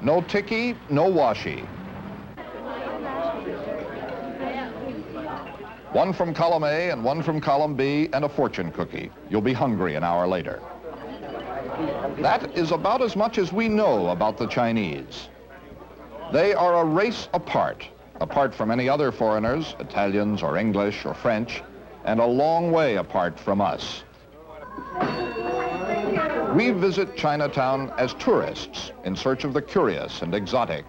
No tikkie, no washi. One from column A and one from column B, and a fortune cookie. You'll be hungry an hour later. That is about as much as we know about the Chinese. They are a race apart from any other foreigners, Italians or English or French, and a long way apart from us. We visit Chinatown as tourists in search of the curious and exotic.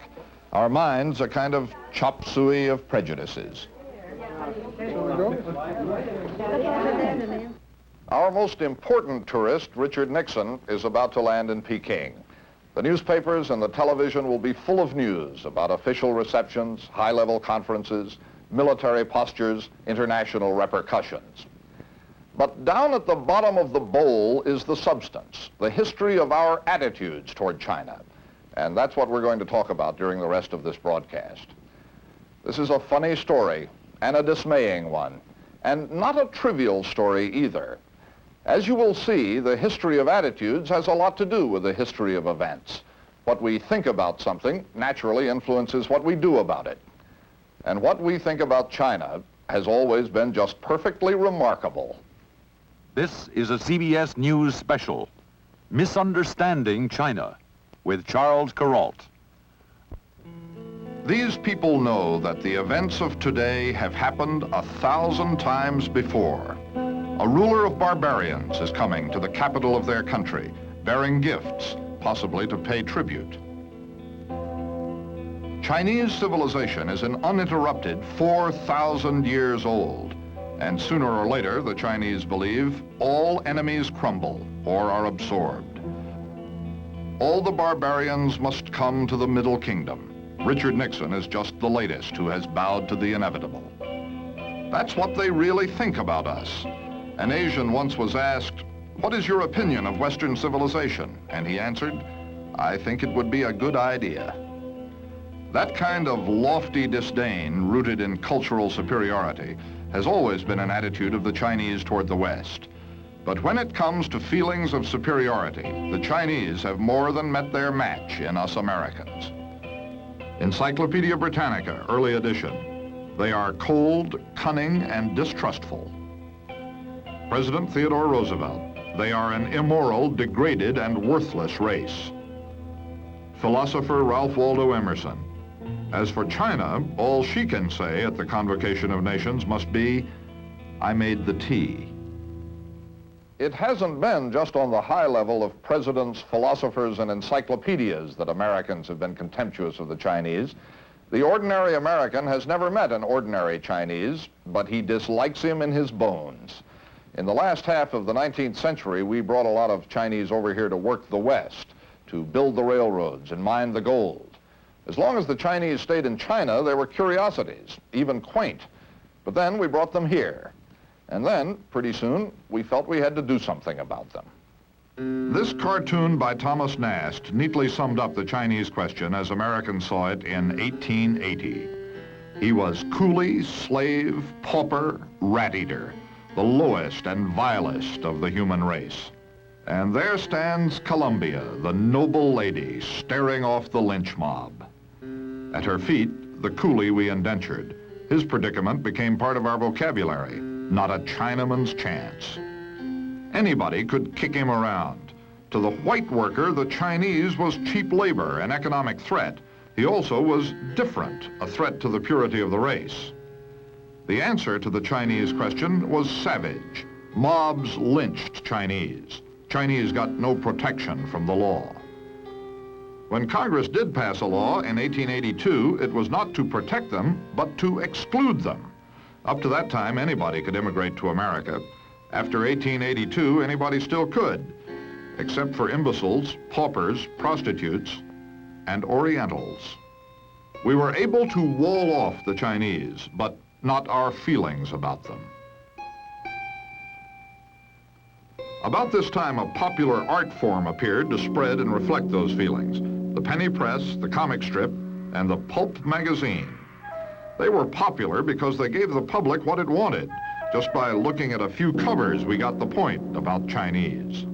Our minds a kind of chop suey of prejudices. Our most important tourist, Richard Nixon, is about to land in Peking. The newspapers and the television will be full of news about official receptions, high-level conferences, military postures, international repercussions. But down at the bottom of the bowl is the substance, the history of our attitudes toward China. And that's what we're going to talk about during the rest of this broadcast. This is a funny story and a dismaying one, and not a trivial story either. As you will see, the history of attitudes has a lot to do with the history of events. What we think about something naturally influences what we do about it. And what we think about China has always been just perfectly remarkable. This is a CBS News special, Misunderstanding China, with Charles Kuralt. These people know that the events of today have happened 1,000 times before. A ruler of barbarians is coming to the capital of their country, bearing gifts, possibly to pay tribute. Chinese civilization is an uninterrupted 4,000 years old, and sooner or later, the Chinese believe, all enemies crumble or are absorbed. All the barbarians must come to the Middle Kingdom. Richard Nixon is just the latest who has bowed to the inevitable. That's what they really think about us. An Asian once was asked, "What is your opinion of Western civilization?" And he answered, "I think it would be a good idea." That kind of lofty disdain rooted in cultural superiority has always been an attitude of the Chinese toward the West. But when it comes to feelings of superiority, the Chinese have more than met their match in us Americans. Encyclopedia Britannica, early edition. They are cold, cunning, and distrustful. President Theodore Roosevelt. They are an immoral, degraded, and worthless race. Philosopher Ralph Waldo Emerson. As for China, all she can say at the Convocation of Nations must be, "I made the tea." It hasn't been just on the high level of presidents, philosophers, and encyclopedias that Americans have been contemptuous of the Chinese. The ordinary American has never met an ordinary Chinese, but he dislikes him in his bones. In the last half of the 19th century, we brought a lot of Chinese over here to work the West, to build the railroads and mine the gold. As long as the Chinese stayed in China, they were curiosities, even quaint. But then we brought them here. And then, pretty soon, we felt we had to do something about them. This cartoon by Thomas Nast neatly summed up the Chinese question as Americans saw it in 1880. He was coolie, slave, pauper, rat-eater, the lowest and vilest of the human race. And there stands Columbia, the noble lady, staring off the lynch mob. At her feet, the coolie we indentured. His predicament became part of our vocabulary. Not a Chinaman's chance. Anybody could kick him around. To the white worker, the Chinese was cheap labor, an economic threat. He also was different, a threat to the purity of the race. The answer to the Chinese question was savage. Mobs lynched Chinese. Chinese got no protection from the law. When Congress did pass a law in 1882, it was not to protect them, but to exclude them. Up to that time, anybody could immigrate to America. After 1882, anybody still could, except for imbeciles, paupers, prostitutes, and Orientals. We were able to wall off the Chinese, but not our feelings about them. About this time, a popular art form appeared to spread and reflect those feelings. The penny press, the comic strip, and the pulp magazine. They were popular because they gave the public what it wanted. Just by looking at a few covers, we got the point about Chinese.